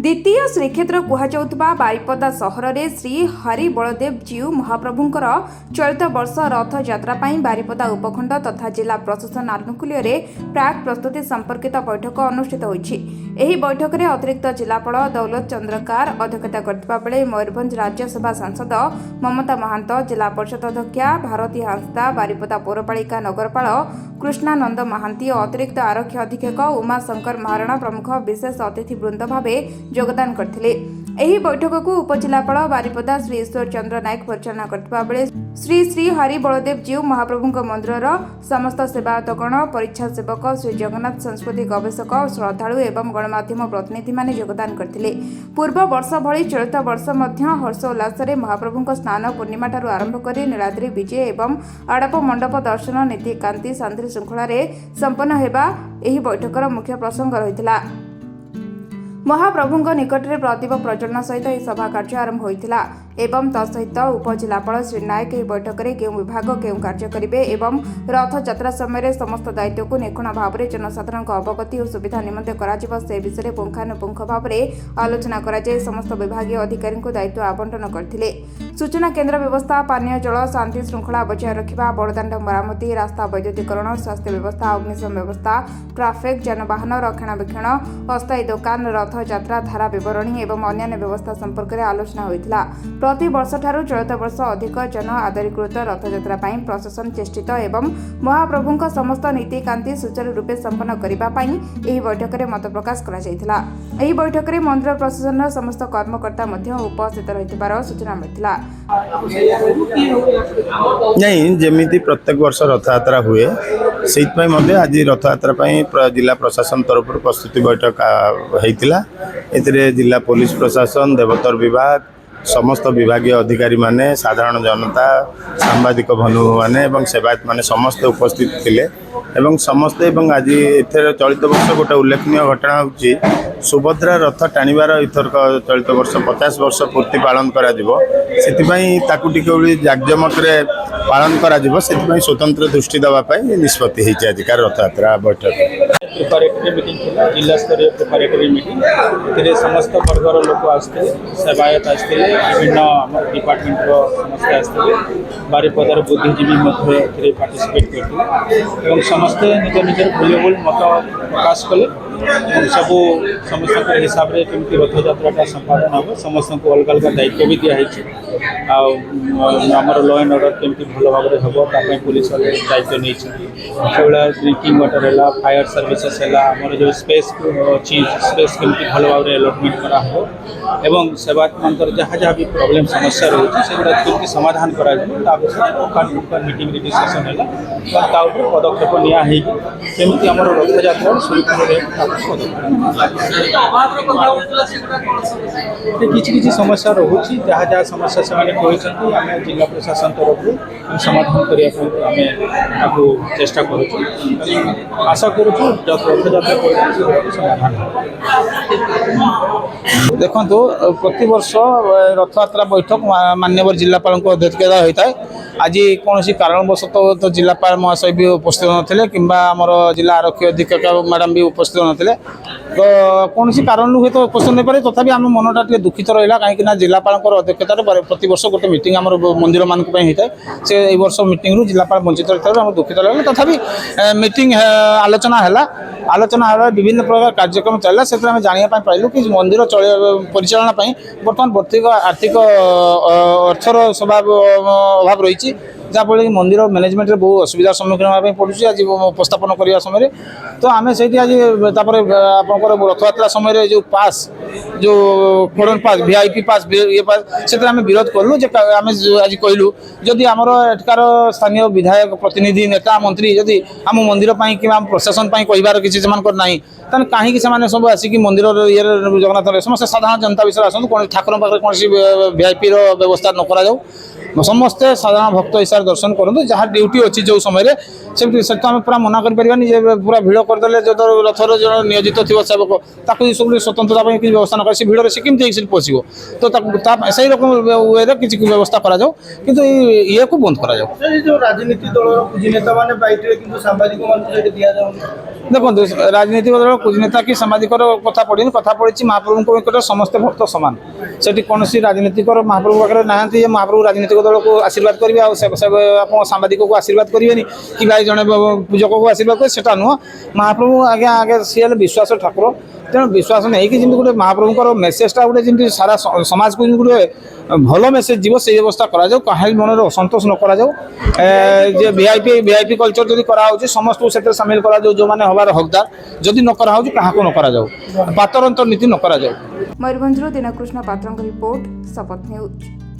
द्वितीय श्रीक्षेत्र कहुवा बारिपदा सहर में श्री हरि बलदेव जीव महाप्रभुंकर चलित वर्ष रथ यात्रा बारिपदा उपखंड तथा जिला प्रशासन आनुकूल्य प्राक प्रस्तुति संपर्कित बैठक अनुष्ठित होईछि। एही बैठक में अतिरिक्त जिलापाल दौलत चंद्रकार अध्यक्षता करथिबा बेले मयूरभंज राज्यसभा सांसद ममता महांत, जिला परिषद अध्यक्षा भारती हांसदा, बारिपदा पौरपालिका नगरपाल कृष्णानंद महांती, अतिरिक्त आरक्षी अधीक्षक उमाशंकर महाराणा प्रमुख विशेष अतिथि वृंद भाव योगदान करथिले। एही बैठक को उपजिलापाल बारिपदा श्री ईश्वर चंद्र नायक परिचालना करथिबा बेले श्री श्री हरि बलदेव जीव महाप्रभुंक मंदिर समस्त सेवायतगण, परीक्षा सेवक, श्री जगन्नाथ संस्कृति गवेषक, श्रद्धालु एवं गणमाध्यम प्रतिनिधि माने योगदान करथिले। पूर्व वर्ष भली चलित वर्ष मध्य हर्षोल्लास महाप्रभुंक स्नान पूर्णिमा ठारू आरंभ करी नीलाद्रि विजय एवं आड़प मंडप दर्शन नीतिकांति शांति श्रृंखला संपन्न हेबा एही बैठकर मुख्य प्रसंग रहितला। महाप्रभुंक निकट में प्रदीप प्रज्वलन सहित यह सभा कार्य आरंभ होता एवं तसहित उपजिलापाल श्री नायक यह बैठक में केउं विभाग केउं कार्य करेंगे एवं रथ यात्रा समय समस्त दायित्व को निखुण भाव में जनसाधारण अवगति और सुविधा निमंते से विषय पुंखानुपुंख भाव में आलोचना कराई समस्त विभागीय अधिकारी को दायित्व आवंटन करथिले। सूचना केन्द्र व्यवस्था, पानीय जल, शांति श्रृंखला बजाय रखा, बड़दाण्ड मरामती, रास्ता वैद्युतीकरण, स्वास्थ्य व्यवस्था, अग्निशम व्यवस्था, ट्राफिक, जानवाहन रक्षणाबेक्षण, अस्थायी दुकान, रथ यात्रा धारा विवरणी एवं अन्य व्यवस्था संपर्क में आलोचना होता। प्रति वर्ष ठारू चलित वर्ष अधिक जन आदरीकृत रथयात्रा प्रशासन चेष्टित एवं महाप्रभुंक समस्त नीतिकांति सुचारू रूपे संपन्न करने बैठक में मत प्रकाश करा। बैठक में मंदिर प्रशासन समस्त कर्मकर्ता उपस्थित रही सूचना मिलता। नहीं जमी प्रत्येक वर्ष रथयात्रा हुए से आज रथयात्रा जिला प्रशासन तरफ प्रस्तुति बैठक होता। जिला पुलिस प्रशासन, देवोत्तर विभाग, समस्त विभागीय अधिकारी माने, साधारण जनता, सांबादिक बंधु माने एवं सेवायत माने समस्त उपस्थित थिले एवं समस्ते आज एथर चलित वर्ष गोटे उल्लेखनीय घटना होची सुभद्रा रथ टाणीबार इथर चलित वर्ष 50 वर्ष पूर्ति पालन करा जिवो सेतिपई ताकु टिके जाकजमक रे पालन करा जिवो सेतिपई स्वतंत्र दृष्टि दवा पई निष्पत्ति हेछि अधिकार रथयात्रा बैठक प्रिपरेटरी मीटिंग थिला। जिला स्तरीय प्रिपरेटरी मीटिंग एथिरे समस्त वर्गर लोक आस्ते, सेवायत आस्ते, विभिन्न डिपार्टमेंट रो समस्त आस्ते, बारिपदार बुद्धिजीवी मध्ये एथिरे पार्टिसिपेट करथिले एवं समस्ते निज निज मूल्यबोध मत प्रकाश कले। सबू समस्त हिसाब से केमती रथ यात्रा संपादन हम समस्त को अलग अलग दायित्व भी दिखाई आमर लॉ एंड ऑर्डर केमती भल भाव में हम पुलिस दायित्व नहीं से ड्रिंकिंग वाटर है, फायर सर्विसेस है, आमर जो स्पेस अच्छी स्पेस केमती भल भाव में अलटमेंट करा एवं सेवायत मानकर जहाँ जहाँ भी प्रॉब्लम समस्या रही से केमती समाधान करा मीटिंग डिस्कसन है पदक्षेप निमती आम रथ यात्रा सुरक्षित किसी समस्या रोचे जहाँ जहाँ समस्या से कहते आम जिला प्रशासन तरफ समाधान करने चेष्टा करूँ। आशा करूँ रथ यात्रा समाधान। देखो प्रति वर्ष रथ यात्रा बैठक माननीय जिलापाल अध्यक्षता होता है। आज कौन कारणवशतः तो जिलापाल महाशय भी उपस्थित नथिले किंबा आमर जिला आरक्षी अधीक्षक मैडम भी उपस्थित नथिले तो कौन कारण हुए तो उपस्थित नहीं पारे तथापि आम मनटा टे दुखित रहा कहीं जिलापाल अध्यक्षतार प्रति वर्ष गोटे मीटिंग आम मंदिर मान होता है से यह वर्ष मीटिंग रू जिलापाल वंचित रहा दुखित लगे तथापि मीटिंग आलोचना है विभिन्न प्रकार कार्यक्रम चलला से जाना पाइलु कि मंदिर परिचालना बर्तमान आर्थिक अर्थर स्वभाव अभाव रही जहाँफल कि मंदिर मैनेजमेंट बहुत असुविधार सम्मुखीन होगा पड़ुଛି आज उपस्थापन करने समय तो आम से आज आप रथ यात्रा समय जो पास जो फोरन पास वीआईपी पास ये पास से आम विरोध कलु आम आज कहलु जदि आमर एठकार स्थानीय विधायक प्रतिनिधि नेता मंत्री जदि आम मंदिर कि प्रशासन कहबार किसी ना ताने कहीं सब आसिक मंदिर ये जगन्नाथ समस्त साधारण जनता विषय आसतु ठाकुर पाखे कौन वीआईपी व्यवस्था न करा ସମସ୍ତେ ସାଧାରଣ ଭକ୍ତ ହିସାବରେ ଦର୍ଶନ କରନ୍ତୁ ଯାହା ଡ୍ୟୁଟି ଅଛି ଯେଉଁ ସମୟରେ ସେମିତି ସେଟା ଆମେ ପୁରା ମନା କରିପାରିବାନି ଯେ ପୁରା ଭିଡ଼ କରିଦେଲେ ଯଦି ରଥର ଜଣେ ନିୟୋଜିତ ଥିବ ସେବକ ତାକୁ ସବୁ ସ୍ୱତନ୍ତ୍ରତା ପାଇଁ କିଛି ବ୍ୟବସ୍ଥା ନ କରି ସେ ଭିଡ଼ରେ ସେ କେମିତି ଯାଇକି ସେଠି ପଶିବ ତ ତାକୁ ସେଇ ରକମ ୱେରେ କିଛି ବ୍ୟବସ୍ଥା କରାଯାଉ କିନ୍ତୁ ଏଇ ଇଏକୁ ବନ୍ଦ କରାଯାଉ। ଯେଉଁ ରାଜନୀତି ଦଳର କୁଜି ନେତାମାନେ ବାଇଟ୍ରେ କିନ୍ତୁ ସାମ୍ବାଦିକମାନଙ୍କୁ ସେଠି ଦିଆଯାଉନି। ଦେଖନ୍ତୁ ରାଜନୈତିକ ଦଳ କୁଜନେତା କି ସାମ୍ବାଦିକର କଥା ପଡ଼ିନି କଥା ପଡ଼ିଛି ମହାପ୍ରଭୁଙ୍କ ନିକଟରେ ସମସ୍ତେ ଭକ୍ତ ସମାନ ସେଠି କୌଣସି ରାଜନୈତିକର ମହାପ୍ରଭୁ ପାଖରେ ନାହାନ୍ତି ଯେ ମହାପ୍ରଭୁ ରାଜନୈତିକ ଦଳକୁ ଆଶୀର୍ବାଦ କରିବେ ଆଉ ଆପଣ ସାମ୍ବାଦିକକୁ ଆଶୀର୍ବାଦ କରିବେନି କି ଭାଇ ଜଣେ ପୂଜକକୁ ଆଶୀର୍ବାଦ କରିବେ ସେଟା ନୁହଁ। ମହାପ୍ରଭୁ ଆଗେ ସିଏ ହେଲେ ବିଶ୍ୱାସ ଠାକୁର ତେଣୁ ବିଶ୍ୱାସ ନେଇକି ଯେମିତି ଗୋଟେ ମହାପ୍ରଭୁଙ୍କର ମେସେଜଟା ଗୋଟେ ଯେମିତି ସାରା ସମାଜକୁ ଯେମିତି ଗୋଟେ ଭଲ ମେସେଜ ଯିବ ସେଇ ବ୍ୟବସ୍ଥା କରାଯାଉ କାହାରି ମନରେ ଅସନ୍ତୋଷ ନ କରାଯାଉ ଯେ ଭିଆଇପି କଲଚର ଯଦି କରାହେଉଛି ସମସ୍ତଙ୍କୁ ସେଥିରେ ସାମିଲ କରାଯାଉ ଯେଉଁମାନେ ହେବାର ହକଦାର ଯଦି ନ କରାହେଉଛି କାହାକୁ ନ କରାଯାଉ ପାତରନ୍ତର ନୀତି ନ କରାଯାଉ। ମୟୂରଭଞ୍ଜରୁ ଦିନକୃଷ୍ଣ ପାତ୍ରଙ୍କ ରିପୋର୍ଟ ଶପଥ ନ୍ୟୁଜ୍।